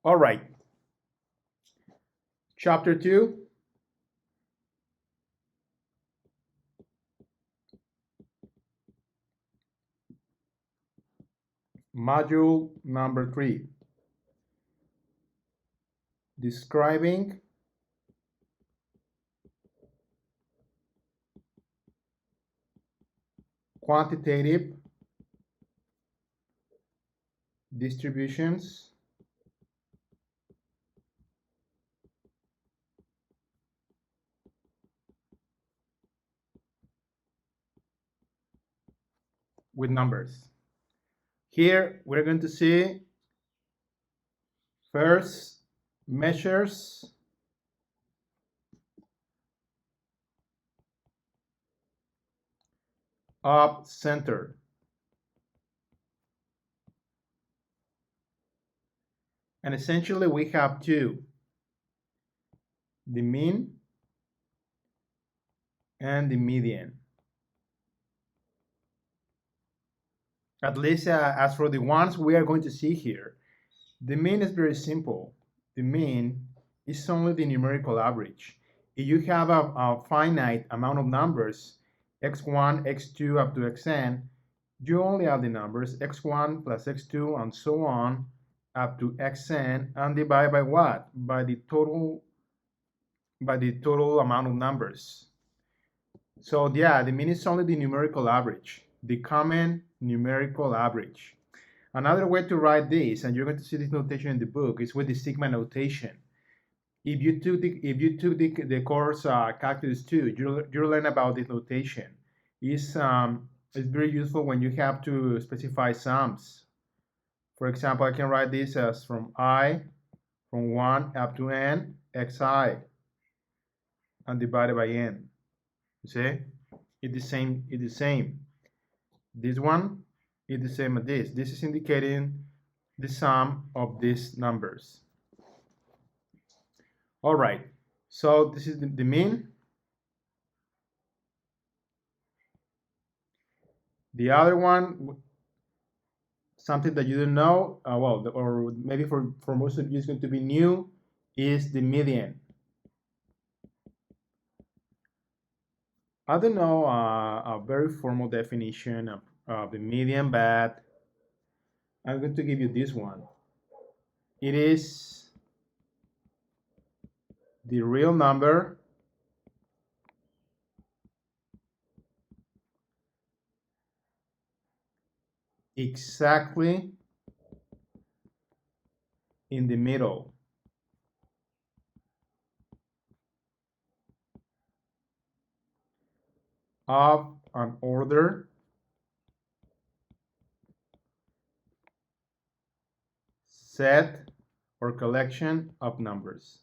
All right. Chapter 2. Module number 3. Describing quantitative distributions with numbers. Here we're going to see first measures of center. And essentially we have two, the mean and the median. At least as for the ones we are going to see here, the mean is very simple. The mean is only the numerical average. If you have a finite amount of numbers, x1, x2 up to xn, you only add the numbers x1 plus x2 and so on up to xn and divide by what? By the total amount of numbers. So yeah, the mean is only the numerical average, the common numerical average. Another way to write this, and you're going to see this notation in the book, is with the sigma notation. If you took the course Calculus 2, you'll learn about this notation. It's very useful when you have to specify sums. For example, I can write this as from 1 up to n, xi, and divided by n. You see? It's the same. This one is the same as this. This is indicating the sum of these numbers. All right, so this is the mean. The other one, something that you don't know, or maybe for most of you is going to be new, is the median. I don't know a very formal definition of the median, but I'm going to give you this one. It is the real number exactly in the middle of an order set or collection of numbers.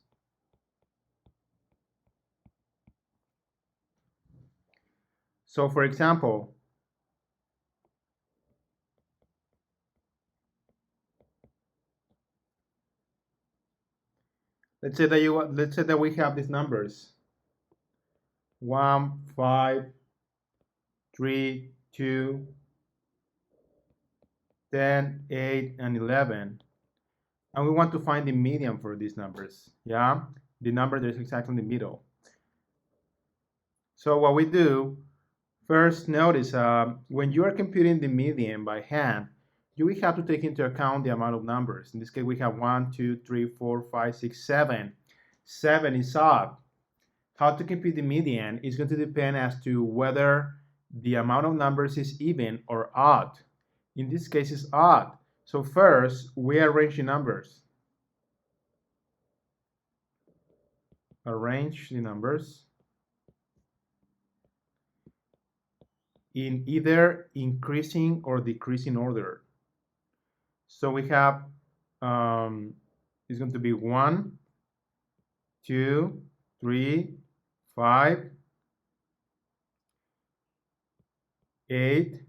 So for example, let's say that we have these numbers 1, 5, 3, 2, 10, 8, and 11. And we want to find the median for these numbers. Yeah, the number that is exactly in the middle. So what we do, first notice when you are computing the median by hand, you will have to take into account the amount of numbers. In this case, we have 1, 2, 3, 4, 5, 6, 7. 7 is odd. How to compute the median is going to depend as to whether the amount of numbers is even or odd. In this case, it's odd. So first, we arrange the numbers. Arrange the numbers in either increasing or decreasing order. So we have, it's going to be 1, 2, 3, 5, 8,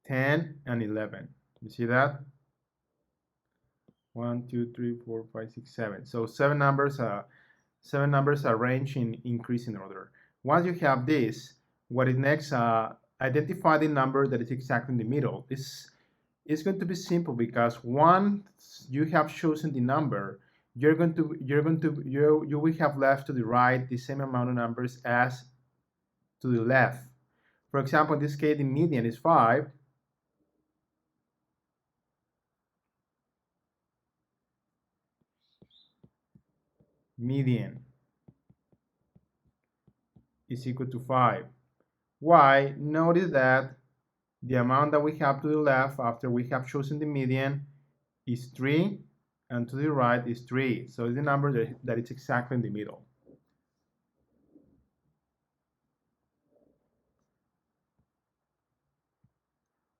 10, and 11. You see that? 1, 2, 3, 4, 5, 6, 7. So seven numbers arranged in increasing order. Once you have this, what is next? Identify the number that is exactly in the middle. It's going to be simple because once you have chosen the number, you will have left to the right the same amount of numbers as to the left. For example, in this case, the median is 5. Median is equal to 5. Why? Notice that the amount that we have to the left after we have chosen the median is 3, and to the right is 3. So it's the number that is exactly in the middle.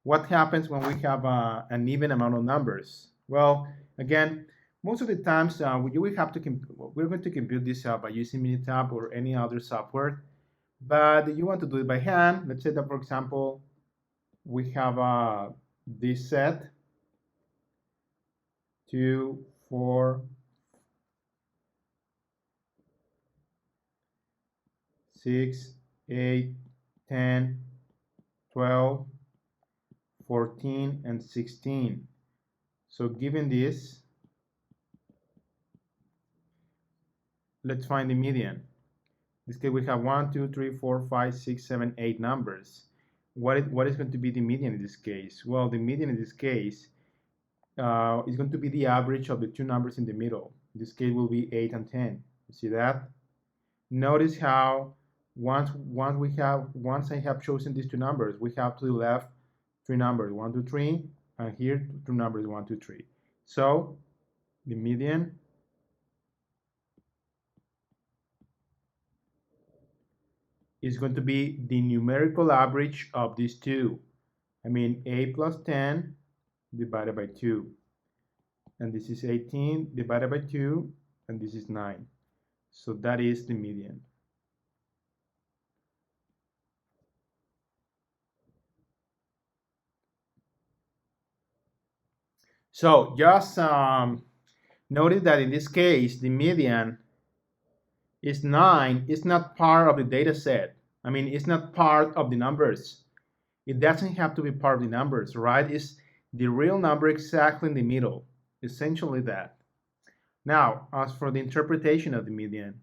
What happens when we have an even amount of numbers? Well, again, most of the times you will have to we're going to compute this by using Minitab or any other software. But you want to do it by hand. Let's say that, for example, we have this set 2, 4, 6, 8, 10, 12, 14, and 16. So given this, let's find the median. In this case, we have 1, 2, 3, 4, 5, 6, 7, 8 numbers. What is going to be the median in this case? Well, the median in this case is going to be the average of the two numbers in the middle. In this case will be 8 and 10. You see that? Notice how once I have chosen these two numbers, we have to the left three numbers, 1, 2, 3, and here two numbers, 1, 2, 3. So the median is going to be the numerical average of these two. I mean 8 plus 10 divided by 2. And this is 18 divided by 2, and this is 9. So that is the median. So just notice that in this case, the median is 9. It's not part of the data set. I mean, it's not part of the numbers. It doesn't have to be part of the numbers, right? It's the real number exactly in the middle, essentially that. Now, as for the interpretation of the median,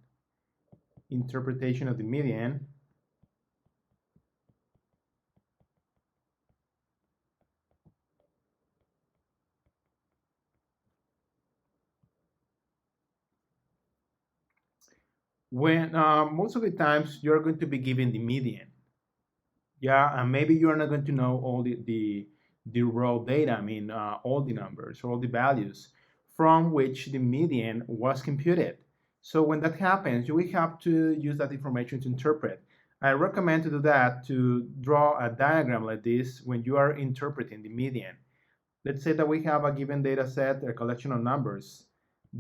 when most of the times you're going to be given the median, yeah, and maybe you're not going to know all the raw data. I mean, all the numbers, all the values from which the median was computed. So when that happens, you will have to use that information to interpret. I recommend to do that, to draw a diagram like this when you are interpreting the median. Let's say that we have a given data set, a collection of numbers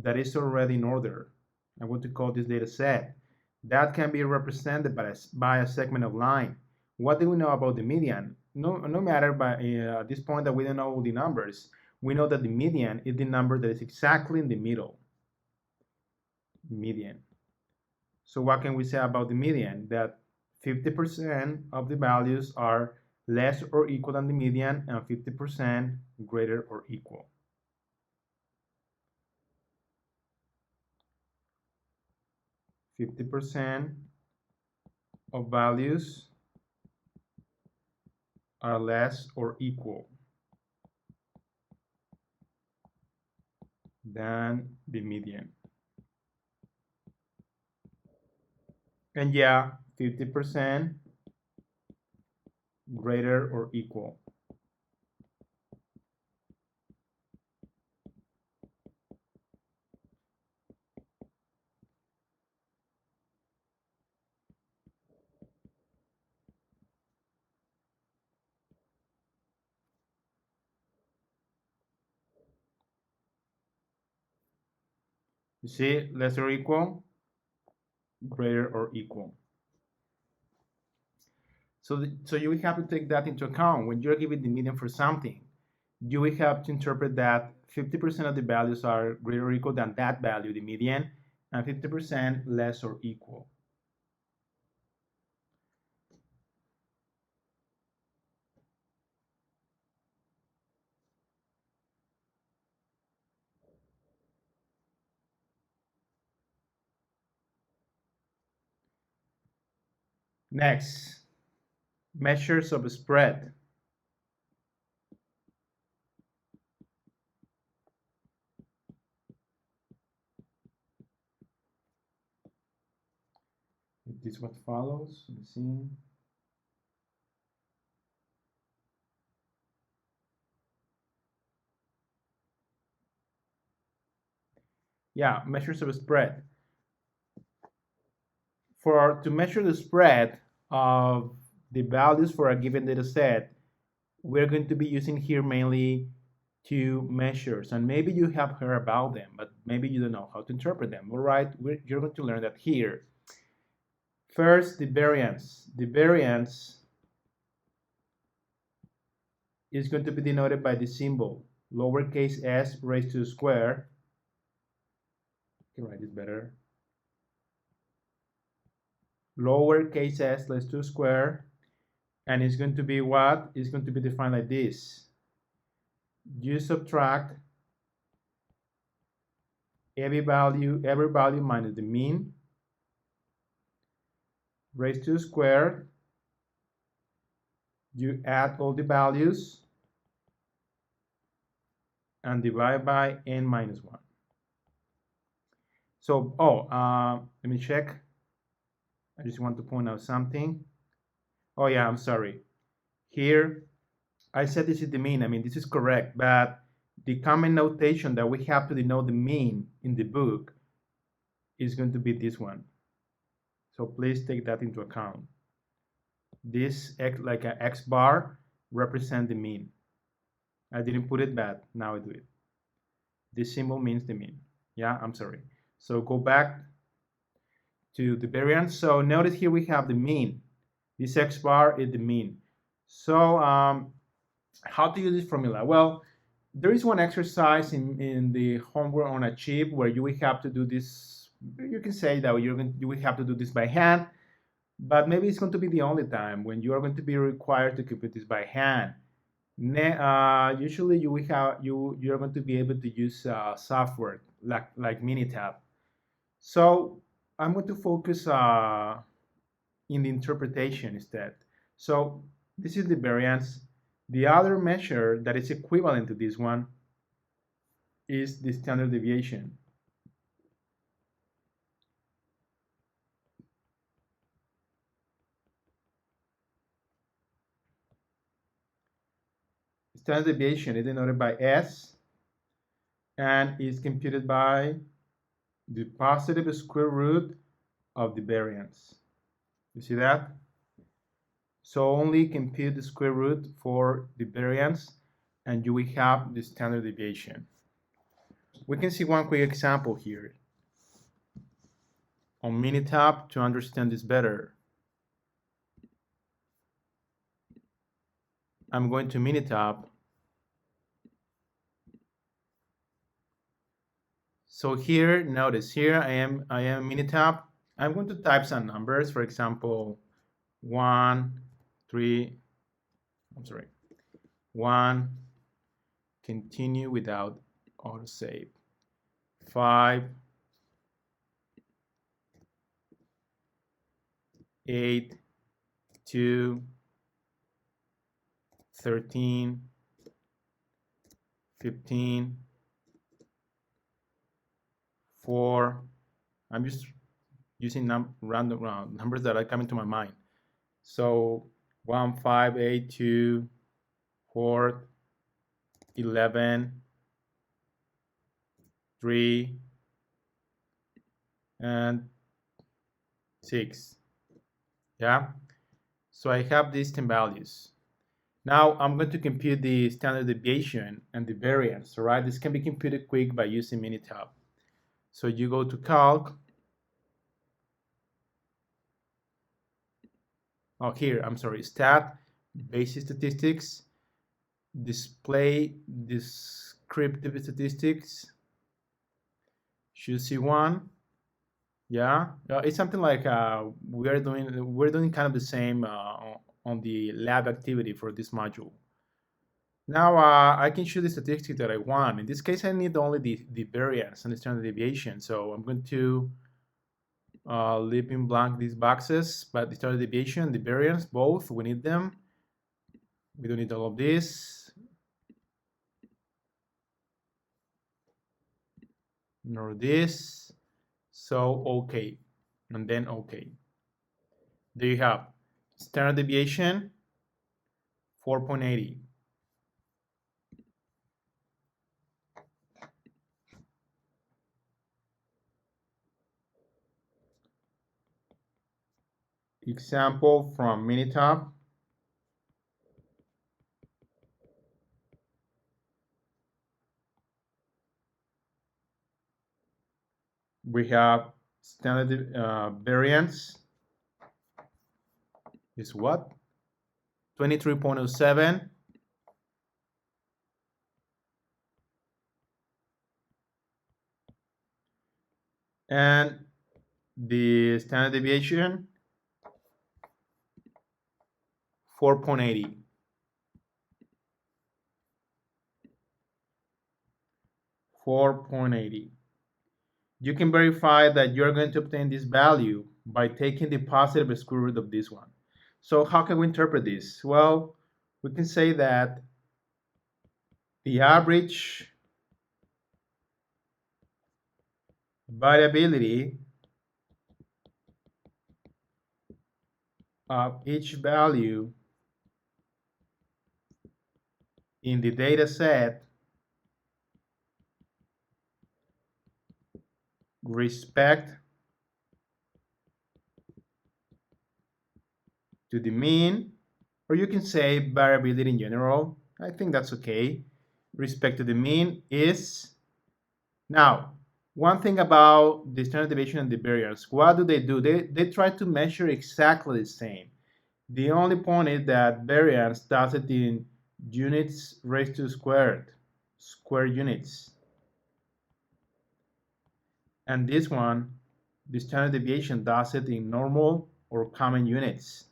that is already in order. I want to call this data set. That can be represented by a segment of line. What do we know about the median? No matter by at this point that we don't know all the numbers, we know that the median is the number that is exactly in the middle. Median. So what can we say about the median? That 50% of the values are less or equal than the median, and 50% greater or equal. 50% of values are less or equal than the median. And yeah, 50% greater or equal. You see, less or equal, greater or equal. So you will have to take that into account when you're giving the median for something. You will have to interpret that 50% of the values are greater or equal than that value, the median, and 50% less or equal. Next, measures of spread. This is what follows. Let's see. Yeah, measures of spread. To measure the spread of the values for a given data set, we're going to be using here mainly two measures, and maybe you have heard about them, but maybe you don't know how to interpret them. All right, you're going to learn that here. First, the variance. The variance is going to be denoted by the symbol lowercase s raised to the square. I can write this better. Lowercase s raised to the square, and it's going to be what? It's going to be defined like this. You subtract every value minus the mean raised to the square. You add all the values and divide by n minus 1. So, let me check. I just want to point out something. Oh yeah, I'm sorry. Here, I said this is the mean. I mean, this is correct, but the common notation that we have to denote the mean in the book is going to be this one. So please take that into account. This X, like an X bar, represents the mean. I didn't put it, but now I do it. This symbol means the mean. Yeah, I'm sorry. So go back to the variance. So notice here we have the mean. This X bar is the mean. So how to use this formula? Well, there is one exercise in the homework on Achieve where you will have to do this. You can say that you will have to do this by hand, but maybe it's going to be the only time when you are going to be required to complete this by hand. Usually you will have you're going to be able to use software like Minitab. So I'm going to focus in the interpretation instead. So this is the variance. The other measure that is equivalent to this one is the standard deviation. Standard deviation is denoted by S and is computed by the positive square root of the variance. You see that? So only compute the square root for the variance and you will have the standard deviation. We can see one quick example here on Minitab to understand this better. I'm going to Minitab. So here, notice here I am Minitab. I'm going to type some numbers, for example, 1, 3, I'm sorry, 1, continue without autosave, 5, 8, 2, 13, 15, 4. I'm just using random numbers that are coming to my mind. So 1, 5, 8, 2, 4, 11, 3, and 6. Yeah. So I have these 10 values. Now I'm going to compute the standard deviation and the variance. All right. This can be computed quick by using Minitab. So you go to Calc. Oh, here, I'm sorry, Stat, Basic Statistics, Display Descriptive Statistics, choose C1. Yeah, it's something like we're doing kind of the same on the lab activity for this module. Now I can choose the statistic that I want. In this case, I need only the variance and the standard deviation. So I'm going to leaving blank these boxes, but the standard deviation, the variance, both, we need them. We don't need all of this, nor this. So, okay, and then okay. There you have standard deviation, 4.80. Example from Minitab. We have standard variance is what? 23.07. And the standard deviation, 4.80. 4.80. You can verify that you're going to obtain this value by taking the positive square root of this one. So how can we interpret this? Well, we can say that the average variability of each value in the data set respect to the mean, or you can say variability in general. I think that's okay. Respect to the mean is. Now, one thing about the standard deviation and the variance, what do? They try to measure exactly the same. The only point is that variance does it in units raised to square units. And this one, the standard deviation does it in normal or common units.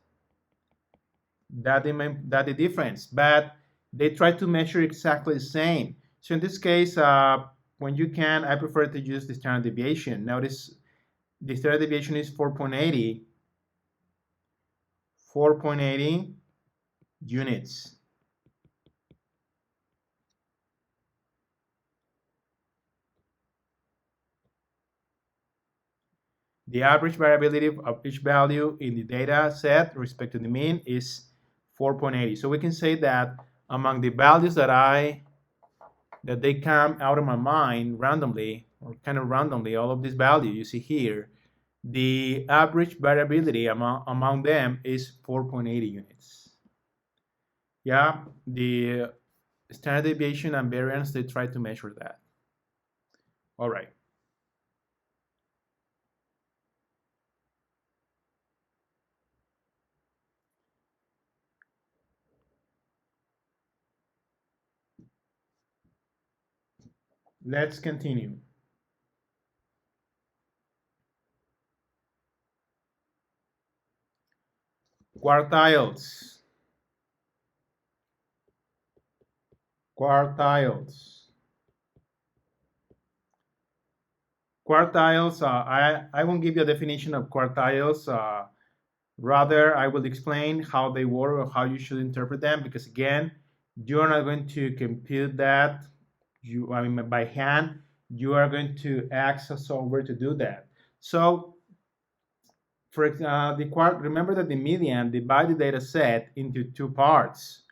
That's the difference, but they try to measure exactly the same. So in this case, when you can, I prefer to use the standard deviation. Notice the standard deviation is 4.80 units. The average variability of each value in the data set respect to the mean is 4.80. So we can say that among the values that they come out of my mind randomly, or kind of randomly, all of these values you see here, the average variability among them is 4.80 units. Yeah, the standard deviation and variance, they try to measure that. All right. Let's continue. Quartiles. Quartiles. Quartiles, I won't give you a definition of quartiles. Rather, I will explain how they work or how you should interpret them, because again, you are not going to compute that by hand. You are going to access software to do that. So, remember that the median divides the data set into two parts.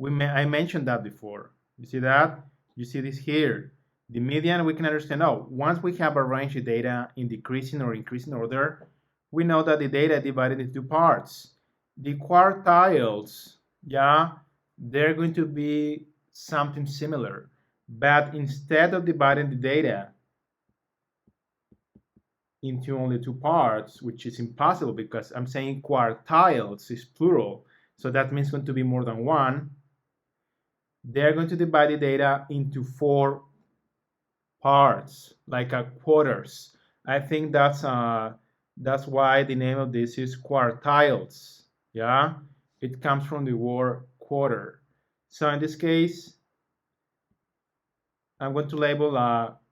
I mentioned that before. You see that? You see this here. The median, we can understand, oh, once we have arranged the data in decreasing or increasing order, we know that the data is divided into two parts. The quartiles, yeah, they're going to be something similar. But instead of dividing the data into only two parts, which is impossible because I'm saying quartiles is plural, so that means going to be more than one. They're going to divide the data into four parts, like quarters. I think that's why the name of this is quartiles. Yeah, it comes from the word quarter. So in this case, I'm going to label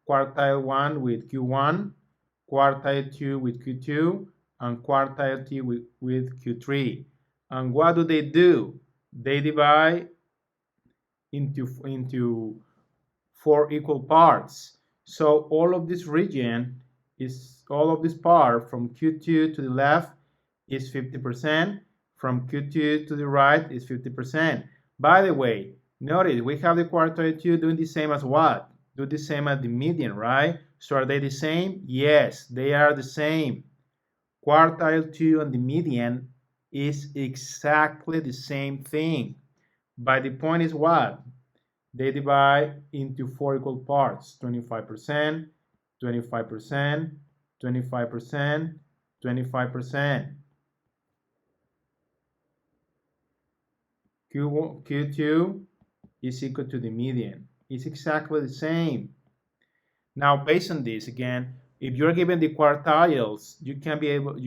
quartile 1 with Q1, quartile 2 with Q2, and quartile T with Q3. And what do? They divide into 4 equal parts. So all of this region is, all of this part from Q2 to the left is 50%, from Q2 to the right is 50%. By the way, notice we have the quartile 2 doing the same as what? Do the same as the median, right? So are they the same? Yes, they are the same. Quartile 2 and the median is exactly the same thing. But the point is what? They divide into 4 equal parts: 25%, 25%, 25%, 25%. Q2 is equal to the median. It's exactly the same. Now, based on this, again, if you're given the quartiles, you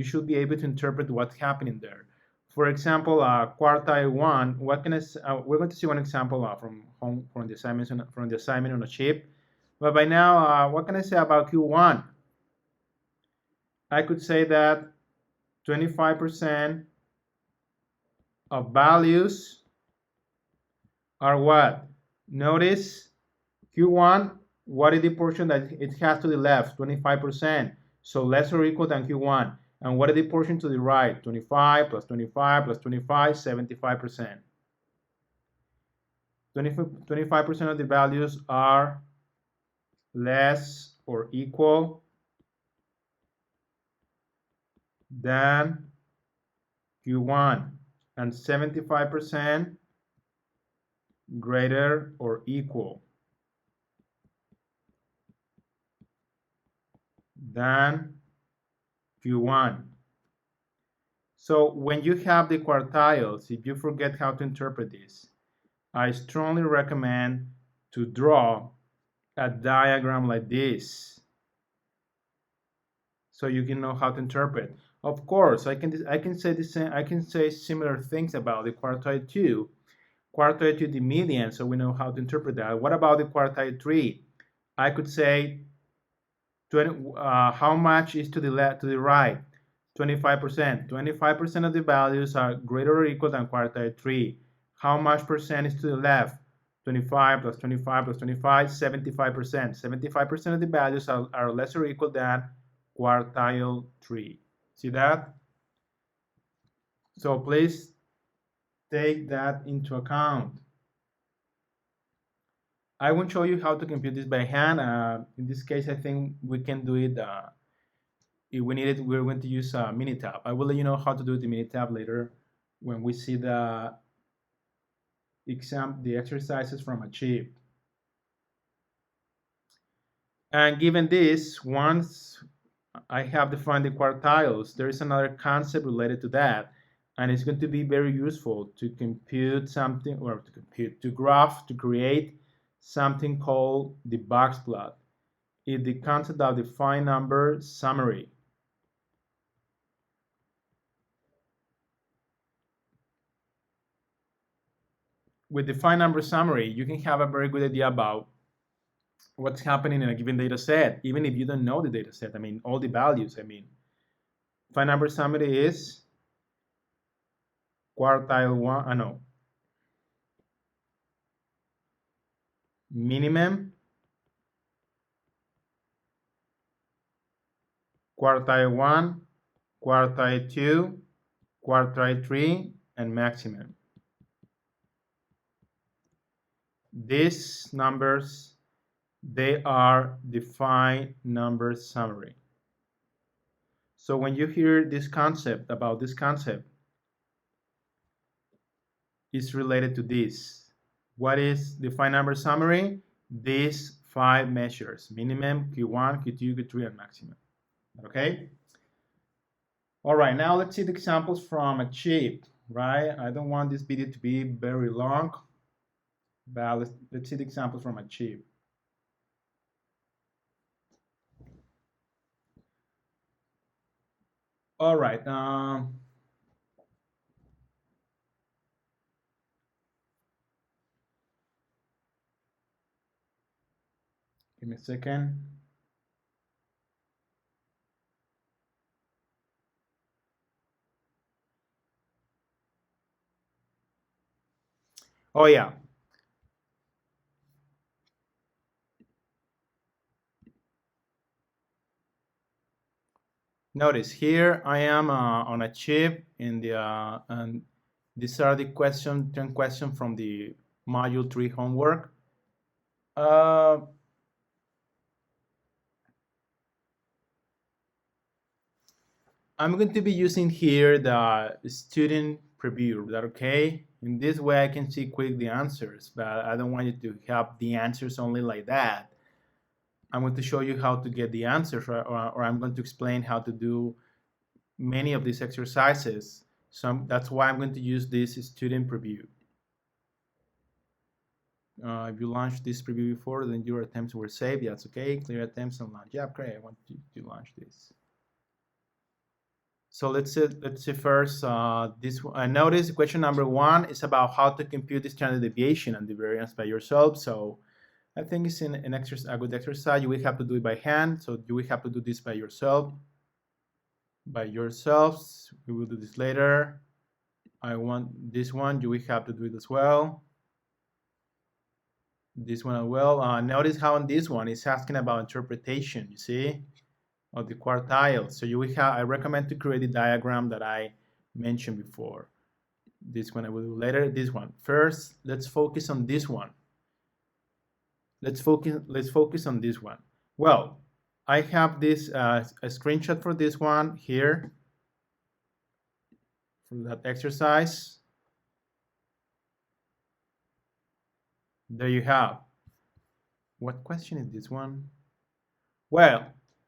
should be able to interpret what's happening there. For example, quartile 1. We're going to see one example from the assignment on a sheet. But by now, what can I say about Q1? I could say that 25% of values are what? Notice Q1, what is the portion that it has to the left? 25%. So less or equal than Q1. And what is the portion to the right? 25 plus 25 plus 25, 75%. 25% of the values are less or equal than Q1, and 75% greater or equal than Q1. So when you have the quartiles, if you forget how to interpret this, I strongly recommend to draw a diagram like this so you can know how to interpret. Of course, I can say the same. I can say similar things about the quartile 2. Quartile 2, the median, so we know how to interpret that. What about the quartile 3? I could say how much is to the left, to the right? 25%. 25% of the values are greater or equal than quartile 3. How much percent is to the left? 25 plus 25 plus 25, 75%. 75% of the values are less or equal than quartile 3. See that? So please take that into account. I won't show you how to compute this by hand. In this case, I think we can do it. If we need it, we're going to use a Minitab. I will let you know how to do the Minitab later when we see the exercises from Achieve. And given this, once I have defined the quartiles, there is another concept related to that, and it's going to be very useful to compute something, or to graph, to create something called the box plot. It's the concept of the defined number summary. With the defined number summary, you can have a very good idea about what's happening in a given data set, even if you don't know the data set. I mean, all the values. I mean, defined number summary is quartile 1, no, minimum, quartile 1, quartile 2, quartile 3, and maximum. These numbers, they are defined number summary. So when you hear this concept, about this concept, is related to this. What is defined number summary? These 5 measures: minimum, Q1, Q2, Q3, and maximum. Okay? All right, now let's see the examples from Achieve, right? I don't want this video to be very long, but let's see the examples from Achieve. All right. Give me a second. Oh yeah, notice here I am on a chip in the and these are the 10 questions from the module 3 homework. Uh, I'm going to be using here the student preview. Is that okay? In this way, I can see quick the answers, but I don't want you to have the answers only like that. I'm going to show you how to get the answers, or I'm going to explain how to do many of these exercises. So that's why I'm going to use this student preview. If you launched this preview before, then your attempts were saved. That's okay. Clear attempts and launch. Yeah, great. I want you to launch this. So let's see first this. Notice question number 1 is about how to compute the standard deviation and the variance by yourself. So I think it's a good exercise. You will have to do it by hand. So you will have to do this by yourself. By yourselves. We will do this later. I want this one. You will have to do it as well. This one as well. Notice how on this one it's asking about interpretation. You see, of the quartiles. So you will have. I recommend to create the diagram that I mentioned before. This one I will do later. This one first. Let's focus on this one. Let's focus on this one. Well, I have this a screenshot for this one here for that exercise. There you have. What question is this one? Well,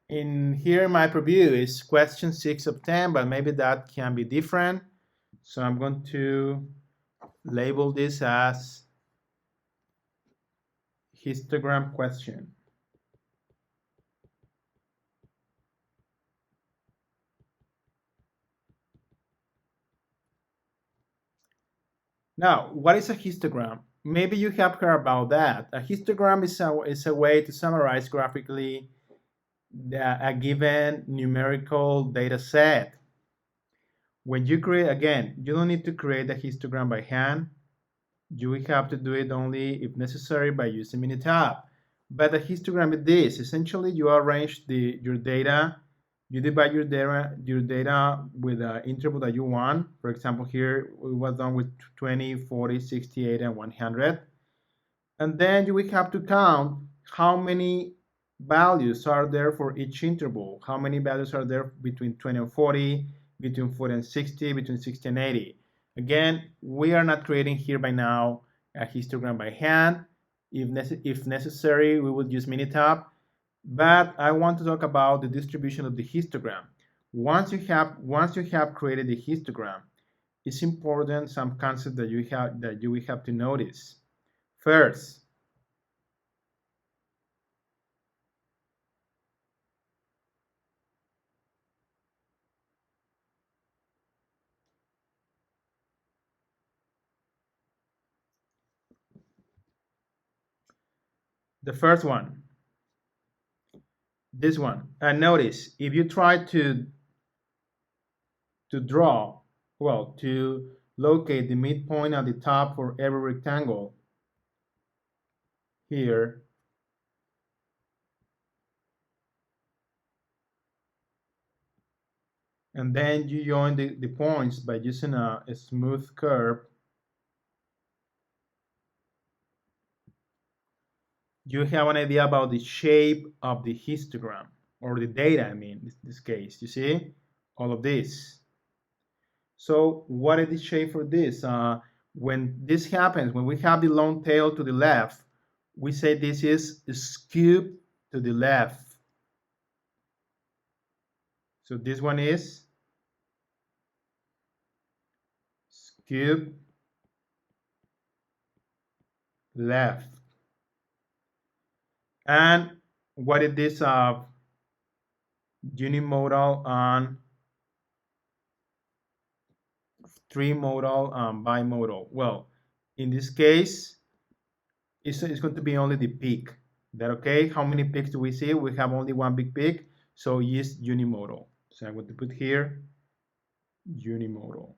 in here my preview is question 6 of 10, but maybe that can be different. So I'm going to label this as histogram question. Now, what is a histogram? Maybe you have heard about that. A histogram is a way to summarize graphically a given numerical data set. When you create, again, you don't need to create a histogram by hand. You will have to do it only if necessary by using Minitab. But a histogram is this. Essentially, you arrange your data. You divide your data with an interval that you want. For example, here it was done with 20, 40, 68, and 100. And then you will have to count how many values are there for each interval. How many values are there between 20 and 40, between 40 and 60, between 60 and 80. Again, we are not creating here by now a histogram by hand. If necessary, we will use Minitab. But I want to talk about the distribution of the histogram. Once you have created the histogram, it's important some concepts that you will have to notice. First, the first one, this one. And notice, if you try to draw, well, to locate the midpoint at the top for every rectangle here, and then you join the points by using a smooth curve, you have an idea about the shape of the histogram, or the data, I mean, in this case. You see? All of this. So what is the shape for this? When this happens, when we have the long tail to the left, we say this is skewed to the left. So this one is skewed left. And what is this unimodal and trimodal and bimodal? Well, in this case, it's going to be only the peak. That okay? How many peaks do we see? We have only one big peak, so it's unimodal. So I'm going to put here unimodal.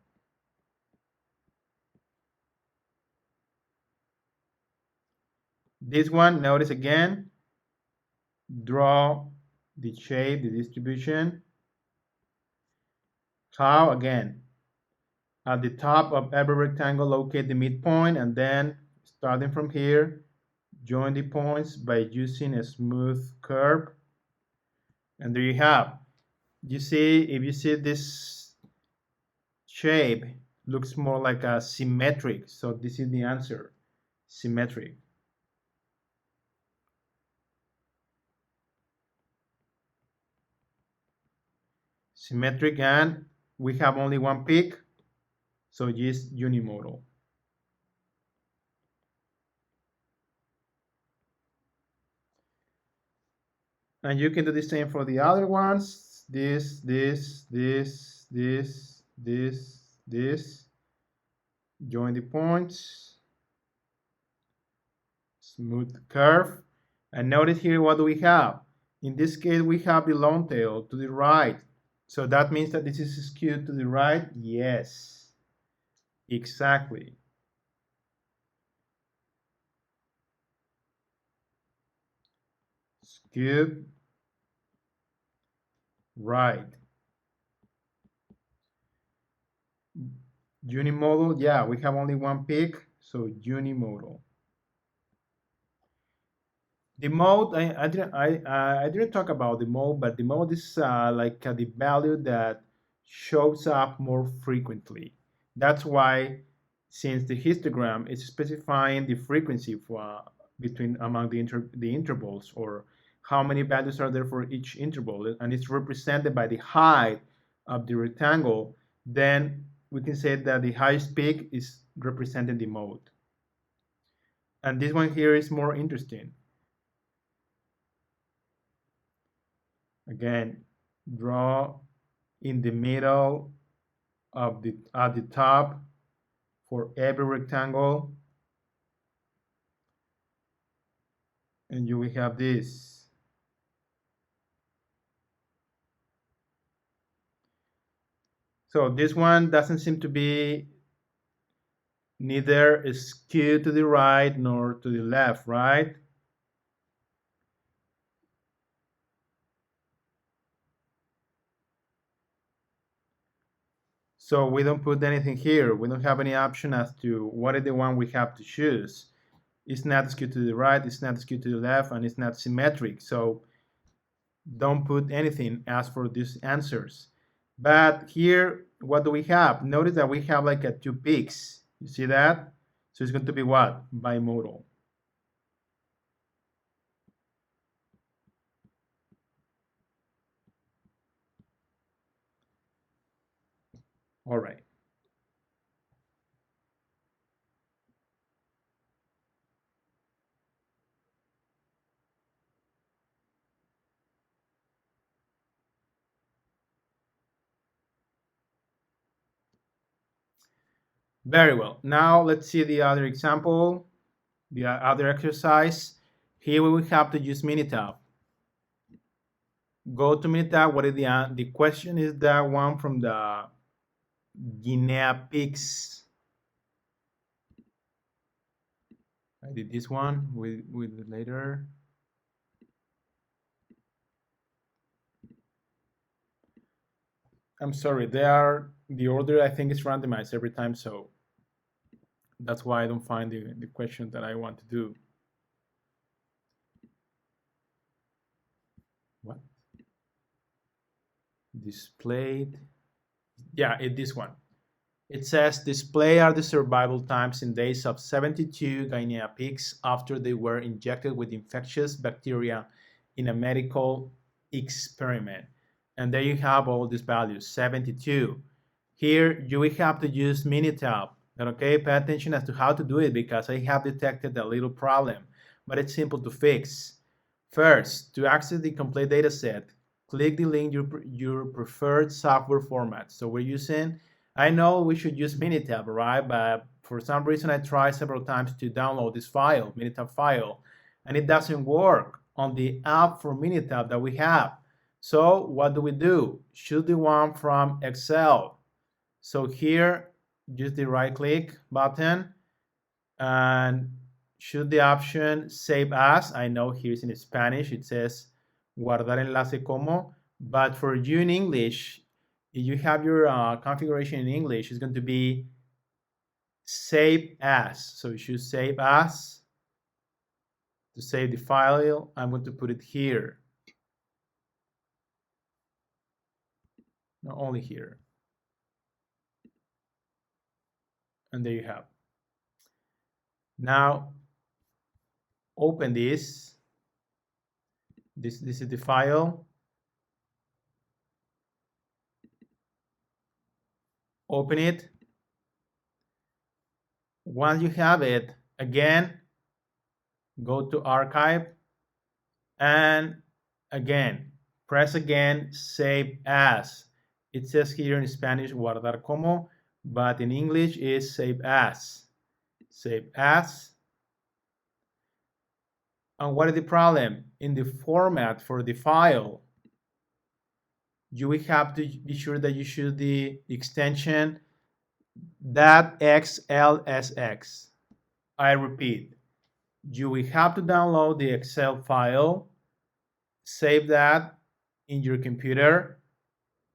This one, notice again, draw the shape, the distribution. How? Again, at the top of every rectangle, locate the midpoint, and then starting from here, join the points by using a smooth curve. And there you have. You see, if you see this shape, looks more like a symmetric. So this is the answer, symmetric. Symmetric, and we have only one peak, so it's unimodal. And you can do the same for the other ones. This, this. Join the points. Smooth curve. And notice here, what do we have? In this case, we have the long tail to the right. So that means that this is skewed to the right? Yes, exactly. Skewed right. Unimodal, yeah, we have only one peak, so unimodal. The mode, I didn't talk about the mode, but the mode is like the value that shows up more frequently. That's why, since the histogram is specifying the frequency for between among the intervals, or how many values are there for each interval, and it's represented by the height of the rectangle, then we can say that the highest peak is representing the mode. And this one here is more interesting. Again, draw in the middle of the at the top for every rectangle, and you will have this. So this one doesn't seem to be neither skewed to the right nor to the left, right? So we don't put anything here. We don't have any option as to what is the one we have to choose. It's not skewed to the right, it's not skewed to the left, and it's not symmetric. So don't put anything as for these answers. But here, what do we have? Notice that we have like a two peaks. You see that? So it's going to be what? Bimodal. All right. Very well. Now let's see the other example, the other exercise. Here we will have to use Minitab. Go to Minitab. What is the question is that one from the Guinea pigs. I did this one with later. I'm sorry, the order I think is randomized every time, so that's why I don't find the question that I want to do. What? Displayed. Yeah, this one. It says display are the survival times in days of 72 Guinea pigs after they were injected with infectious bacteria in a medical experiment. And there you have all these values, 72. Here you will have to use Minitab. Okay, pay attention as to how to do it because I have detected a little problem, but it's simple to fix. First, to access the complete dataset, click the link your preferred software format. So we're using, I know we should use Minitab, right? But for some reason, I tried several times to download this file, Minitab file, and it doesn't work on the app for Minitab that we have. So what do? Choose the one from Excel. So here, use the right click button and choose the option save as. I know here's in Spanish, it says guardar enlace como, but for you in English, if you have your configuration in English, it's going to be save as. So you should save as to save the file. I'm going to put it here, not only here. And there you have. Now open this. This is the file. Open it. Once you have it, again, go to archive and again, press again, save as. It says here in Spanish, guardar como, but in English is save as. Save as. And what is the problem? In the format for the file, you will have to be sure that you choose the extension .xlsx. I repeat, you will have to download the Excel file, save that in your computer,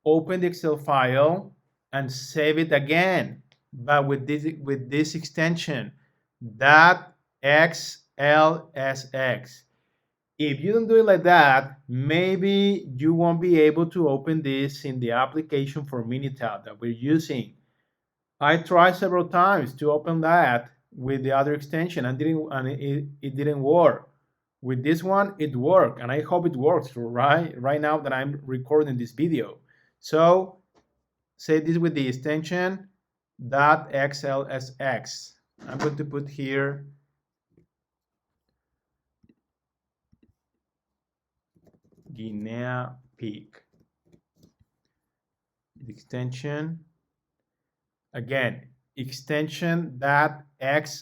open the Excel file, and save it again, but with this extension .xlsx. If you don't do it like that, maybe you won't be able to open this in the application for Minitab that we're using. I tried several times to open that with the other extension and it didn't work. With this one, it worked, and I hope it works right now that I'm recording this video. So save this with the extension .xlsx. I'm going to put here Guinea pig. The extension, again, extension .xlsx.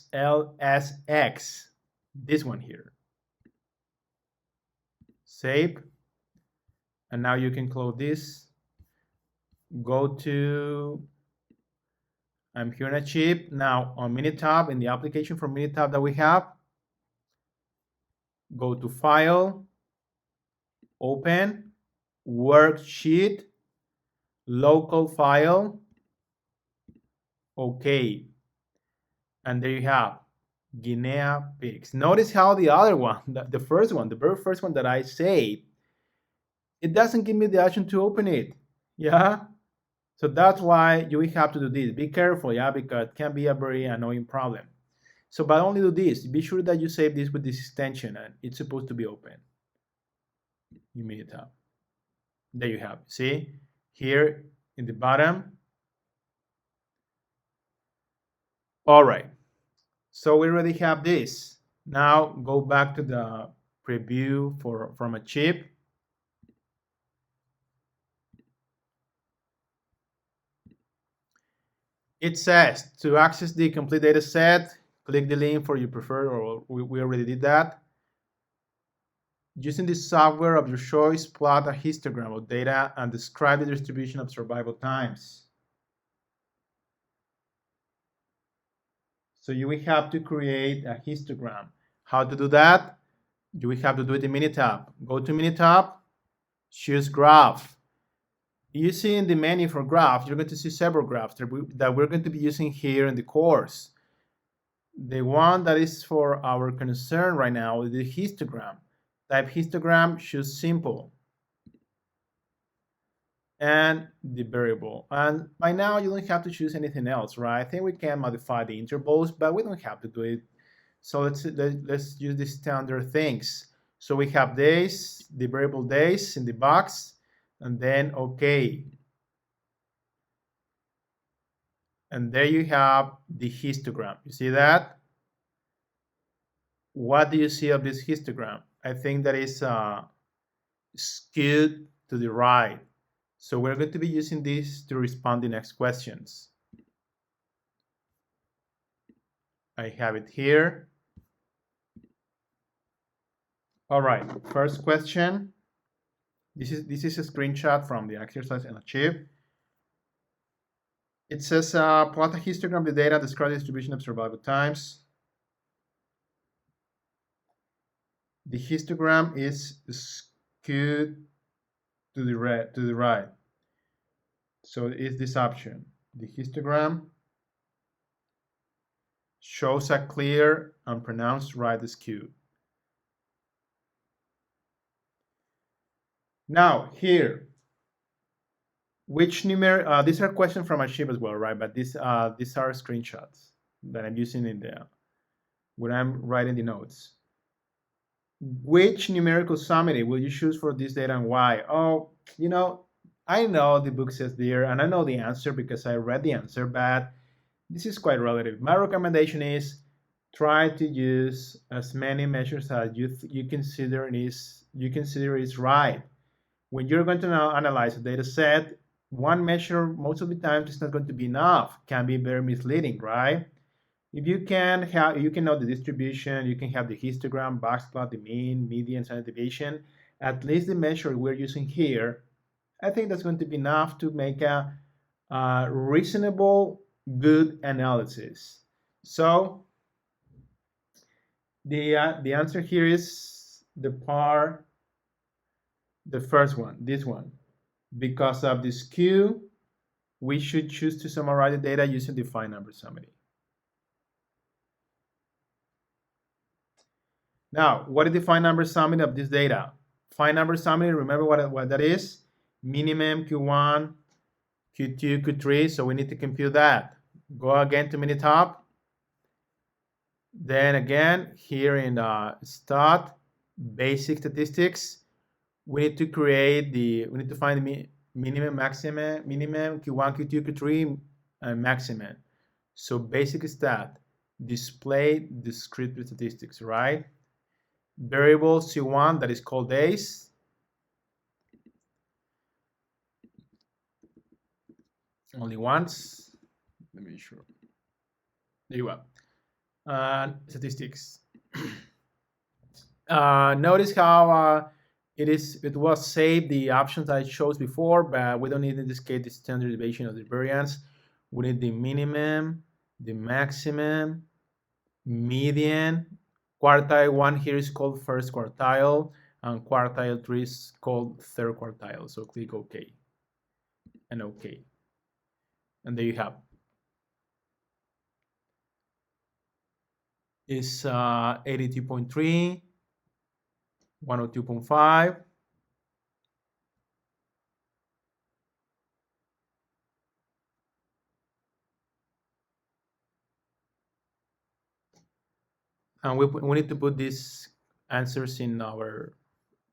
This one here. Save. And now you can close this. Go to, I'm here in a chip. Now on Minitab, in the application for Minitab that we have, go to File, Open, Worksheet, Local File, OK. And there you have Guinea pigs. Notice how the other one, the first one, the very first one that I saved, it doesn't give me the option to open it. Yeah. So that's why you will have to do this. Be careful, yeah, because it can be a very annoying problem. So, but only do this. Be sure that you save this with this extension and it's supposed to be open. Immediate. There you have. See, here in the bottom. All right. So we already have this. Now go back to the preview from a chip. It says to access the complete data set, click the link for your preferred, or we already did that. Using the software of your choice, plot a histogram of data and describe the distribution of survival times. So you will have to create a histogram. How to do that? You will have to do it in Minitab. Go to Minitab, choose Graph. You see in the menu for graph, you're going to see several graphs that we're going to be using here in the course. The one that is for our concern right now is the histogram. Type histogram, choose simple, and the variable. And by now, you don't have to choose anything else, right? I think we can modify the intervals, but we don't have to do it. So let's use the standard things. So we have days, the variable days in the box, and then OK. And there you have the histogram. You see that? What do you see of this histogram? I think that is skewed to the right. So we're going to be using this to respond to the next questions. I have it here. All right, first question. This is a screenshot from the exercise and achieve. It says plot a histogram of the data, describe the distribution of survival times. The histogram is skewed to the right. So it's this option. The histogram shows a clear and pronounced right skew. Now here, which numeric? These are questions from a sheet as well, right? But these are screenshots that I'm using in the when I'm writing the notes. Which numerical summary will you choose for this data and why? Oh, I know the book says there, and I know the answer because I read the answer, but this is quite relative. My recommendation is try to use as many measures as you consider is right. When you're going to now analyze a data set, one measure most of the time is not going to be enough. Can be very misleading, right? If you can know the distribution, you can have the histogram, box plot, the mean, median, standard deviation. At least the measure we're using here, I think that's going to be enough to make a reasonable, good analysis. So the answer here is the first one, this one. Because of the skew, we should choose to summarize the data using the finite number summary. Now, what is the finite number summary of this data? Finite number summary, remember what that is? Minimum Q1, Q2, Q3, so we need to compute that. Go again to Minitab. Then again, here in stat, basic statistics, we need to find the minimum, maximum, Q1, Q2, Q3, and maximum. So basic stat, display descriptive statistics, right? Variable C1 that is called days. Only once. Let me be sure. There you go. Statistics. Notice how it was saved the options I chose before, but we don't need in this case the standard deviation of the variance. We need the minimum, the maximum, median. Quartile 1 here is called first quartile, and quartile 3 is called third quartile. So click OK and OK. And there you have. It's 82.3, 102.5. And we need to put these answers in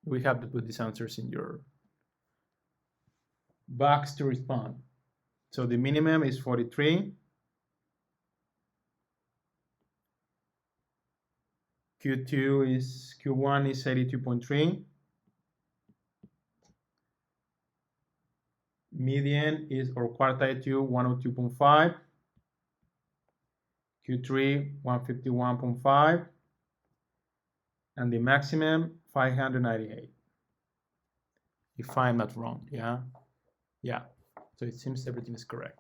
we have to put these answers in your box to respond. So the minimum is 43. Q1 is 82.3. Median is, or quartile 2, 102.5. Q3, 151.5. And the maximum, 598. If I'm not wrong, yeah? Yeah, so it seems everything is correct.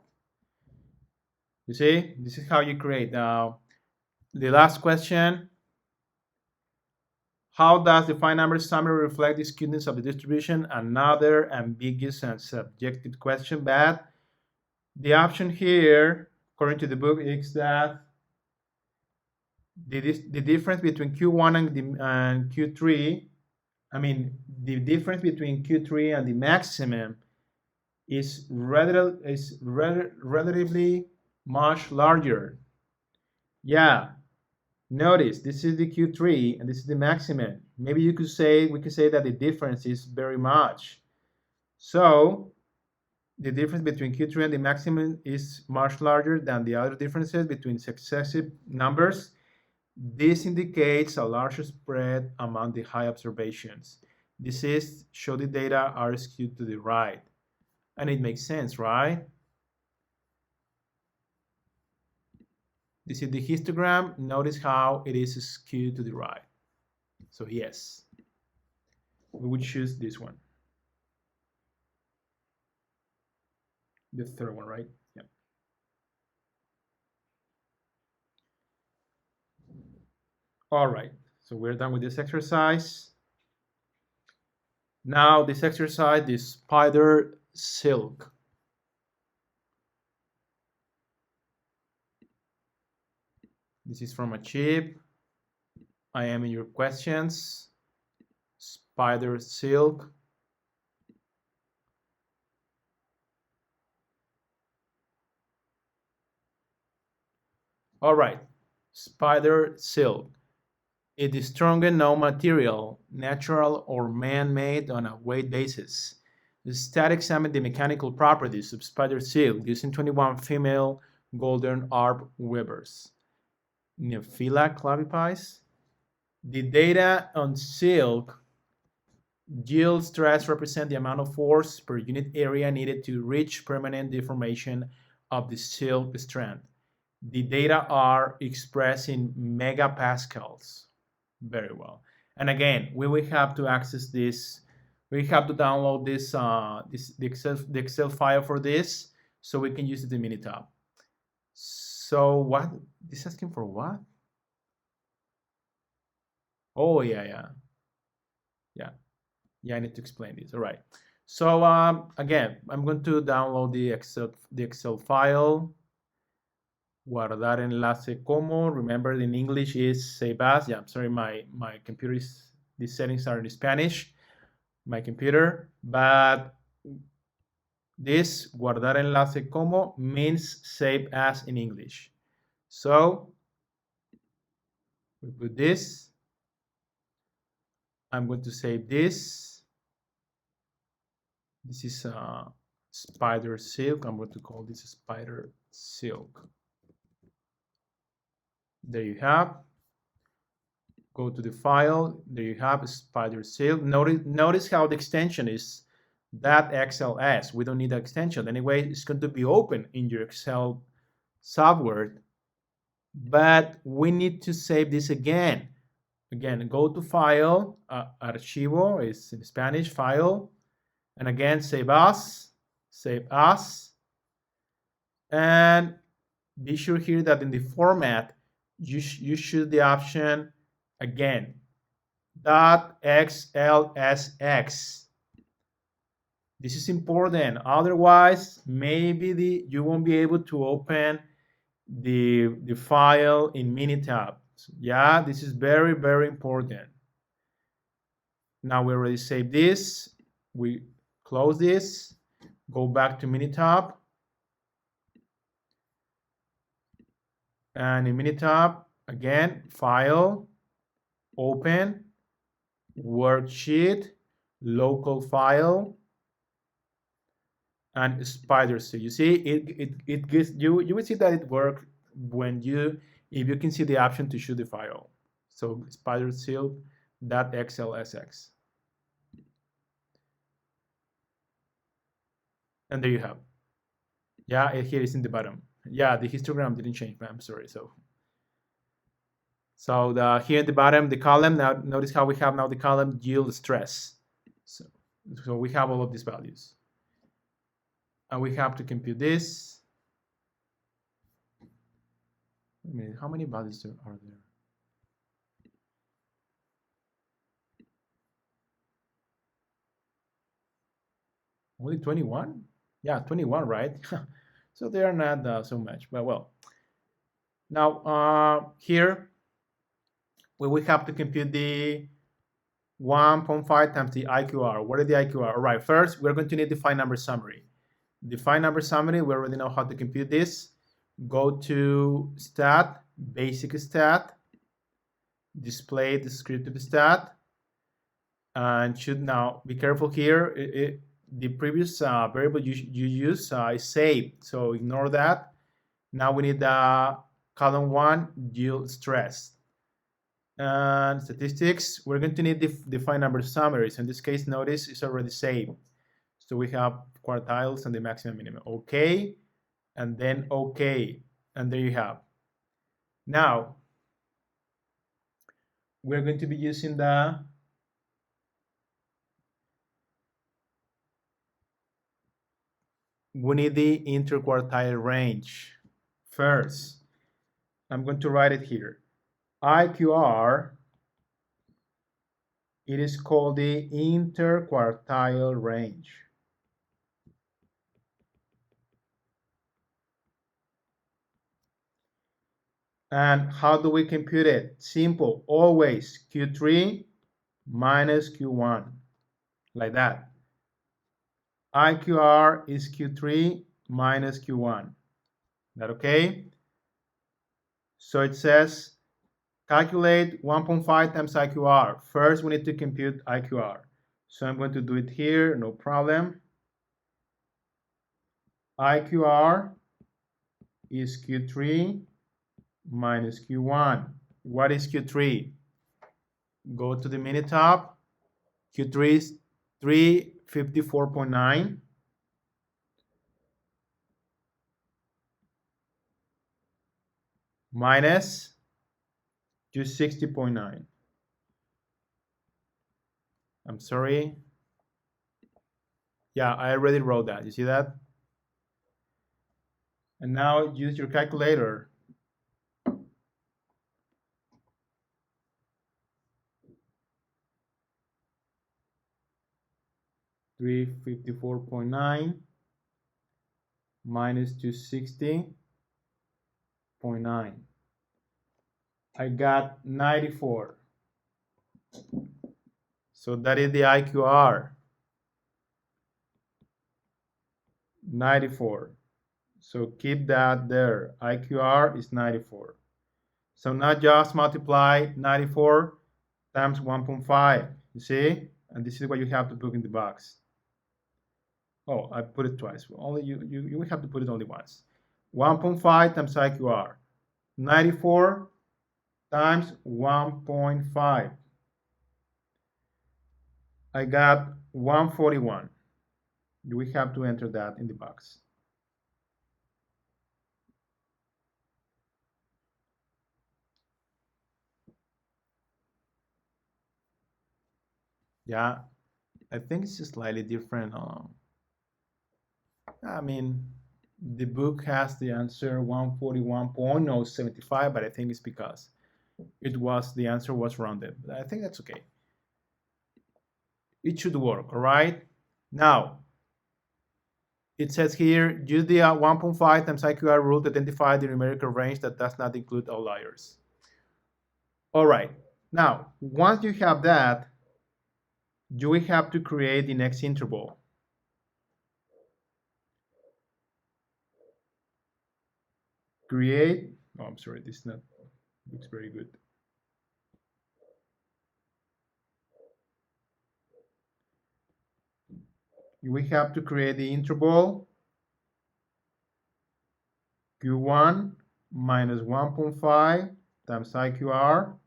You see, this is how you create. Now, the last question. How does the finite number summary reflect the skewness of the distribution? Another ambiguous and subjective question, but the option here, according to the book, is that the difference between Q1 and Q3, the difference between Q3 and the maximum is relatively much larger. Yeah, notice this is the Q3 and this is the maximum. Maybe we could say that the difference is very much. So the difference between Q3 and the maximum is much larger than the other differences between successive numbers. This indicates a larger spread among the high observations. This is show the data are skewed to the right. And it makes sense, right? This is the histogram. Notice how it is skewed to the right. So yes, we would choose this one. The third one, right? Yeah. All right. So we're done with this exercise. Now this exercise, the spider silk. This is from Achieve. I am in your questions. Spider silk. All right, spider silk. It is strongest known material, natural or man-made on a weight basis. The study examined the mechanical properties of spider silk using 21 female golden arp weavers. Neophila clavipes. The data on silk yield stress represent the amount of force per unit area needed to reach permanent deformation of the silk strand. The data are expressed in megapascals. Very well. And again, we will have to access this. We have to download this, the Excel file for this, so we can use it in Minitab. So what? This asking for what? Oh yeah. I need to explain this. All right. So again, I'm going to download the Excel file. Guardar enlace como. Remember, in English is save as. Yeah, I'm sorry, my computer is, these settings are in Spanish, my computer, but this guardar enlace como means save as in English. So we put this. I'm going to save this. This is spider silk. I'm going to call this spider silk. There you have. Go to the file. There you have spider silk. Notice how the extension is that XLS. We don't need the extension. Anyway, it's going to be open in your Excel software. But we need to save this again. Again, go to File, Archivo, is in Spanish, File. And again, save as. And be sure here that in the format, you choose the option again, .xlsx. This is important. Otherwise, maybe you won't be able to open the file in Minitab. Yeah, this is very, very important. Now we already saved this. We close this, go back to Minitab. And in Minitab, again, File, Open, Worksheet, Local File, and Spider silk. You see, it gives you will see that it works when if you can see the option to choose the file. So spider silk .xlsx. And there you have. Yeah, here is in the bottom. Yeah, the histogram didn't change, but I'm sorry. So here at the bottom, the column, now notice how we have now the column yield stress. So we have all of these values. And we have to compute this. Wait a minute, how many values are there? Only 21? Yeah, 21, right? So they are not so much, but well. Now here, we have to compute the 1.5 times the IQR. What is the IQR? All right, first, we're going to need the defined number summary. Defined number summary, we already know how to compute this. Go to stat, basic stat, display descriptive stat, and should now be careful here. The previous variable you use is saved, so ignore that. Now we need column 1, yield stress. And statistics, we're going to need the defined number summaries. In this case, notice it's already saved. So we have quartiles and the maximum minimum. Okay, and then okay, and there you have. Now, we're going to be using we need the interquartile range. First, I'm going to write it here. IQR It is called the interquartile range. And how do we compute it? Simple, always Q3 minus Q1, like that. IQR is Q3 minus Q1. That okay? So it says calculate 1.5 times IQR. First, we need to compute IQR. So I'm going to do it here, no problem. IQR is Q3 minus Q1. What is Q3? Go to the Minitab. Q3 is 354.9 minus 260.9. I'm sorry. Yeah, I already wrote that. You see that? And now use your calculator. 354.9 minus 260.9. I got 94. So that is the IQR. 94. So keep that there. IQR is 94. So now just multiply 94 times 1.5. You see? And this is what you have to put in the box. Oh, I put it twice. Only you have to put it only once. 1.5 times IQR. 94 times 1.5. I got 141. We have to enter that in the box. Yeah, I think it's just slightly different. I mean, the book has the answer 141.075, but I think it's because the answer was rounded. But I think that's okay. It should work, all right? Now, it says here, use the 1.5 times IQR rule to identify the numerical range that does not include outliers. All right, now, once you have that, you will have to create the next interval. Create, oh, I'm sorry, this is not, looks very good. We have to create the interval Q1 minus 1.5 times IQR,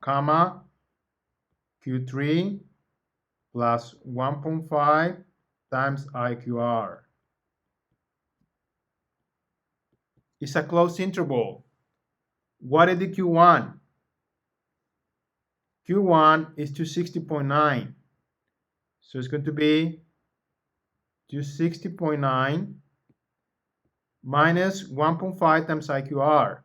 comma, Q3 plus 1.5 times IQR. It's a closed interval. What is the Q1? Q1 is 260.9. So it's going to be 260.9 minus 1.5 times IQR.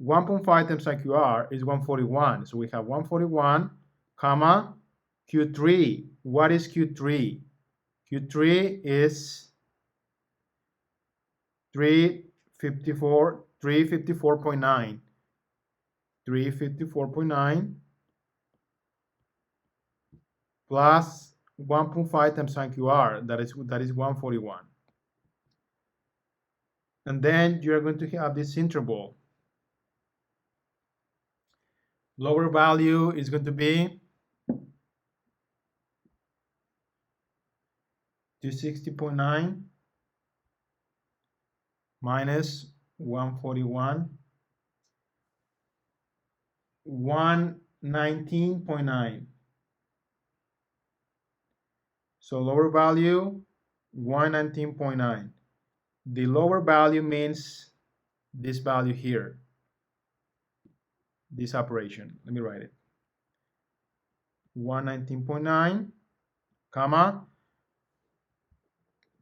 1.5 times IQR is 141. So we have 141, comma, Q3. What is Q3? Q3 is 354.9. 354.9 plus 1.5 times IQR, that is 141. And then you're going to have this interval. Lower value is going to be 260.9 minus 141, 119.9. So lower value, 119.9. The lower value means this value here, this operation. Let me write it. 119.9, comma,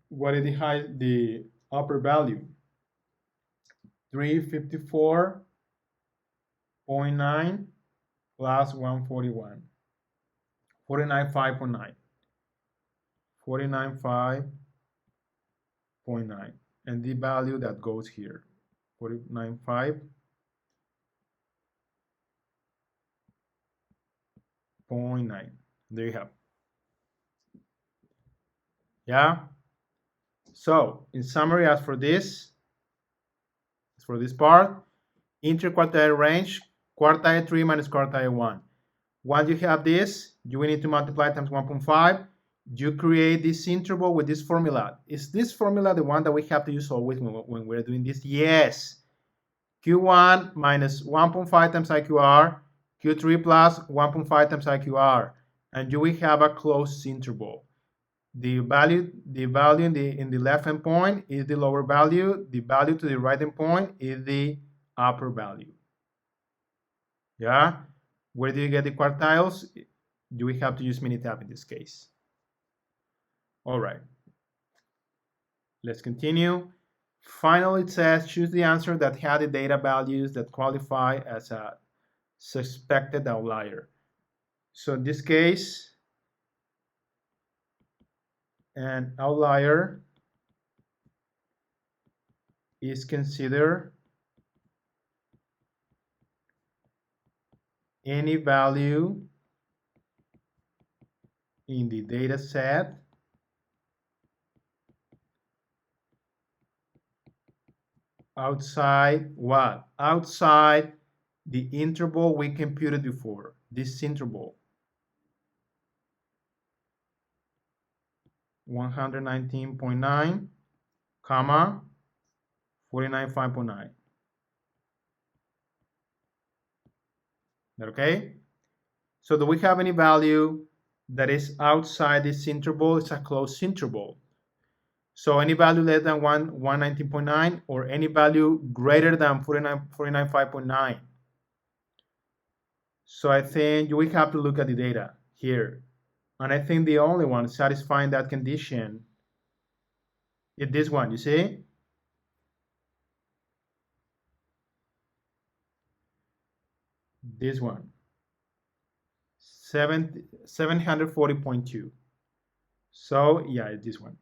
what is the upper value? 354.9 plus 141. 49.5.9. 49.5.9. And the value that goes here. 49.5.9. There you have. Yeah. So in summary, as for this part, interquartile range, quartile 3 minus quartile 1. Once you have this, you will need to multiply times 1.5. You create this interval with this formula. Is this formula the one that we have to use always when we're doing this? Yes. Q1 minus 1.5 times IQR, Q3 plus 1.5 times IQR, and you will have a closed interval. The value in the left hand point is the lower value. The value to the right hand point is the upper value. Yeah. Where do you get the quartiles? You will have to use Minitab in this case. All right. Let's continue. Finally, it says choose the answer that had the data values that qualify as a suspected outlier. So in this case, an outlier is considered any value in the data set outside what? Outside the interval we computed before, this interval. 119.9, comma, 49.5.9. Okay? So do we have any value that is outside this interval? It's a closed interval. So any value less than 119.9 or any value greater than 49.5.9. So I think we have to look at the data here. And I think the only one satisfying that condition is this one, you see? This one. 740.2. So yeah, it's this one.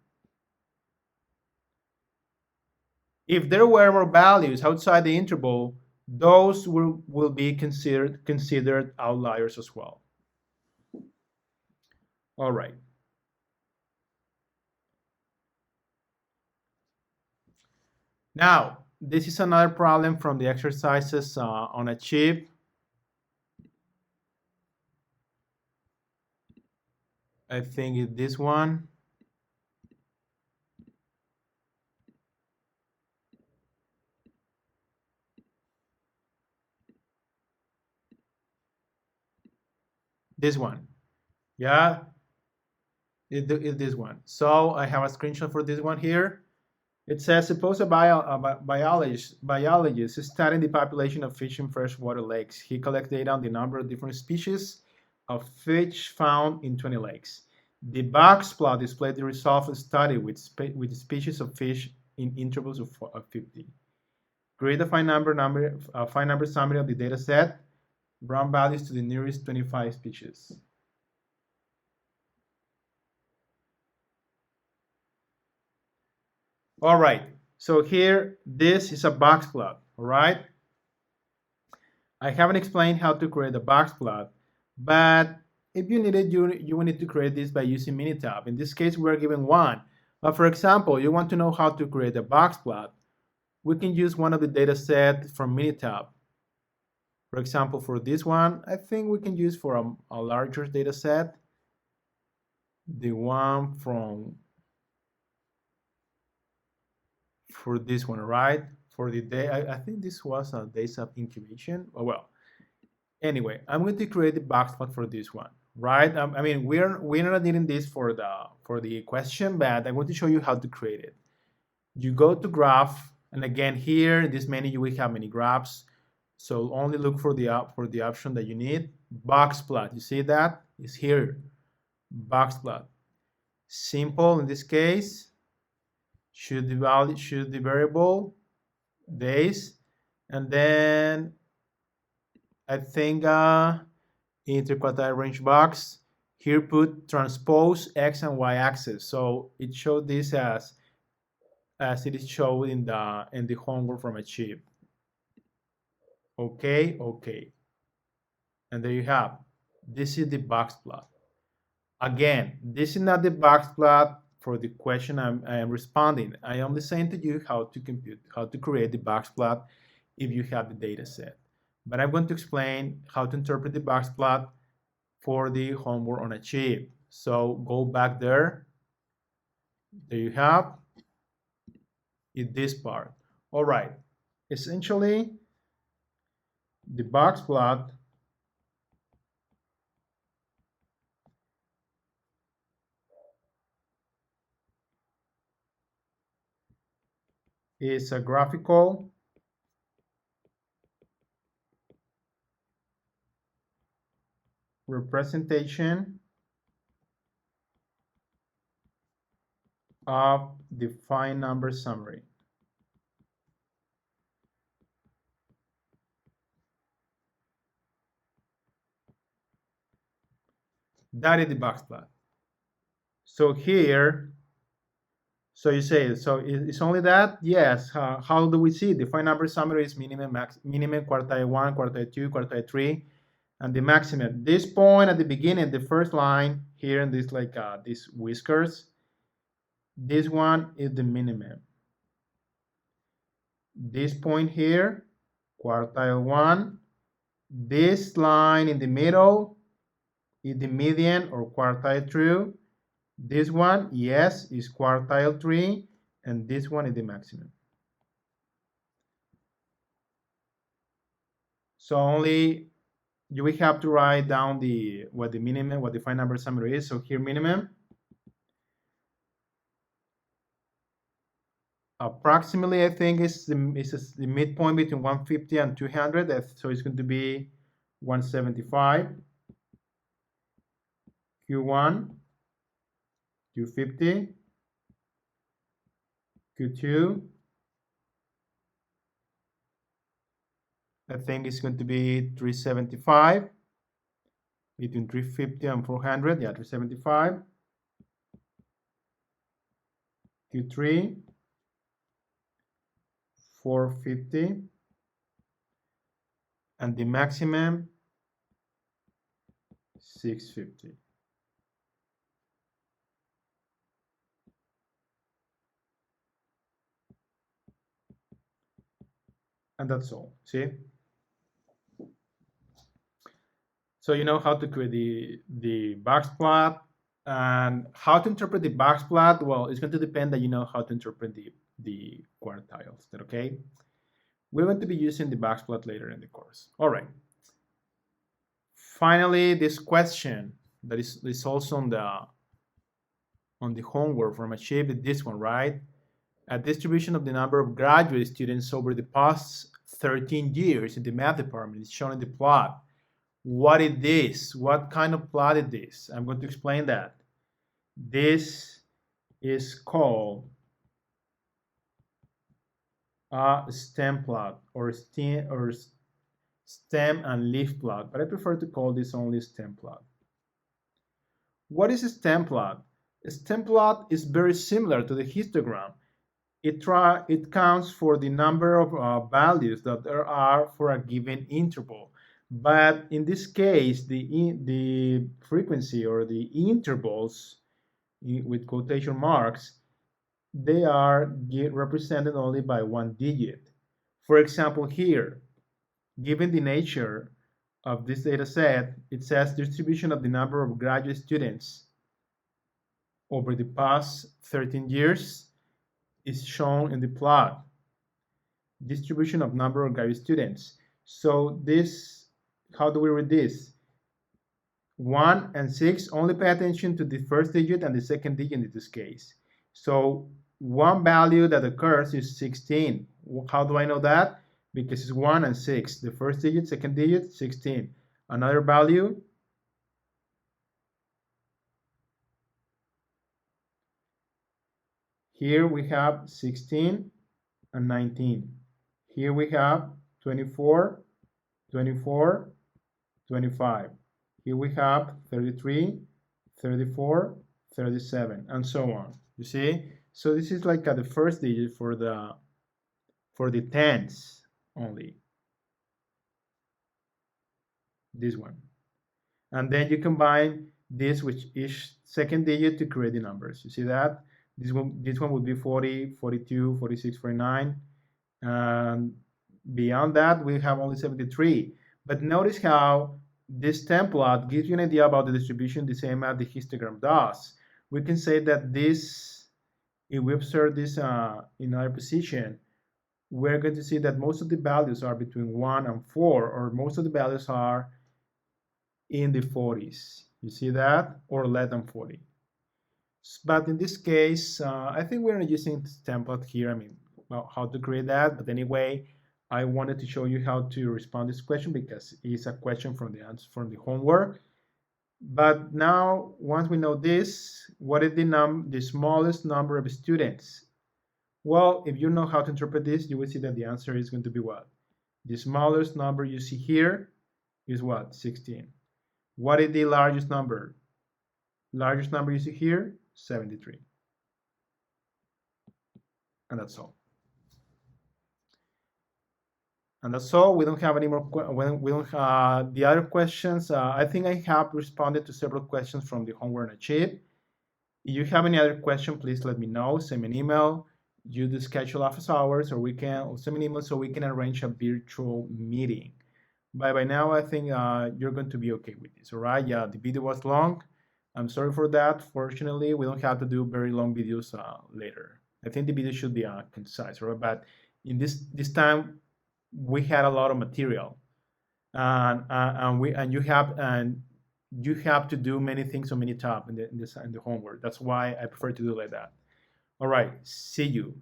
If there were more values outside the interval, those will be considered outliers as well. All right. Now, this is another problem from the exercises on Achieve. I think it's this one. This one. Yeah, it's this one. So I have a screenshot for this one here. It says, suppose a biologist studying the population of fish in freshwater lakes. He collects data on the number of different species of fish found in 20 lakes. The box plot displays the result of the study with species of fish in intervals of 50. Create a finite number summary of the data set. Round values to the nearest 25 species. All right, so here, this is a box plot, all right? I haven't explained how to create a box plot, but if you need it, you will need to create this by using Minitab. In this case, we're given one. But for example, you want to know how to create a box plot. We can use one of the data sets from Minitab. For example, for this one, I think we can use for a larger data set, the one for this one, right? For the day, I think this was a days of incubation. Oh, well, anyway, I'm going to create the box plot for this one, right? I mean, we're not needing this for the question, but I want to show you how to create it. You go to graph, and again here in this menu you will have many graphs. So only look for the option that you need. Box plot. You see that? It's here. Box plot. Simple in this case. Choose the variable days, and then I think interquartile range box. Here put transpose x and y axis. So it showed this as it is shown in the homework from Achieve. Okay, okay. And there you have. This is the box plot. Again, this is not the box plot for the question I am responding. I am only saying to you how to create the box plot if you have the data set. But I'm going to explain how to interpret the box plot for the homework on Achieve. So go back there. There you have in this part. All right. Essentially, the box plot is a graphical representation of the defined number summary. That is the box plot. So here, so you say, so it's only that? Yes. How do we see? The defined number summary is minimum, minimum, quartile 1, quartile 2, quartile 3, and the maximum. This point at the beginning, the first line here in this like these whiskers, this one is the minimum. This point here, quartile 1, this line in the middle is the median or quartile 2. This one, yes, is quartile 3, and this one is the maximum. So only you will have to write down what the minimum, what the defined number summary is. So here minimum, approximately I think is the midpoint between 150 and 200. So it's going to be 175. Q1, Q50, Q2. I think it's going to be 375, between 350 and 400. Yeah, 375. Q3, 450, and the maximum 650. And that's all. See? So you know how to create the box plot, and how to interpret the box plot. Well, it's going to depend that you know how to interpret the quartiles. Is that okay? We're going to be using the box plot later in the course. All right. Finally, this question that is also on the homework from Achieve is this one, right? A distribution of the number of graduate students over the past 13 years in the math department is shown in the plot. What is this? What kind of plot is this? I'm going to explain that. This is called a stem plot or stem and leaf plot, but I prefer to call this only stem plot. What is a stem plot? A stem plot is very similar to the histogram. It counts for the number of values that there are for a given interval. But in this case, the frequency or the intervals with quotation marks, they are represented only by one digit. For example, here, given the nature of this data set, it says distribution of the number of graduate students over the past 13 years is shown in the plot. Distribution of number of graduate students. So this, how do we read this? 1 and 6, only pay attention to the first digit and the second digit in this case. So one value that occurs is 16. How do I know that? Because it's 1 and 6. The first digit, second digit, 16. Another value, here we have 16 and 19. Here we have 24, 24, 25. Here we have 33, 34, 37, and so on. You see? So this is like the first digit for the tens only. This one. And then you combine this with each second digit to create the numbers. You see that? This one would be 40, 42, 46, 49. And beyond that, we have only 73. But notice how this template gives you an idea about the distribution the same as the histogram does. We can say that this, if we observe this in our position, we're going to see that most of the values are between 1 and 4, or most of the values are in the 40s. You see that? Or less than 40. But in this case, I think we're not using this template here. I mean, well, how to create that. But anyway, I wanted to show you how to respond to this question because it's a question from the answer from the homework. But now, once we know this, what is the smallest number of students? Well, if you know how to interpret this, you will see that the answer is going to be what? The smallest number you see here is what? 16. What is the largest number? Largest number you see here? 73. And that's all. And that's all. We don't have any more. We don't have the other questions. I think I have responded to several questions from the homework achieved. If you have any other question, please let me know. Send me an email. Use the schedule office hours, or send me an email so we can arrange a virtual meeting. By now, I think you're going to be okay with this. All right? Yeah, the video was long. I'm sorry for that. Fortunately, we don't have to do very long videos later. I think the video should be concise, right? But in this time, we had a lot of material, and you have to do many things on many tabs in the homework. That's why I prefer to do like that. All right, see you.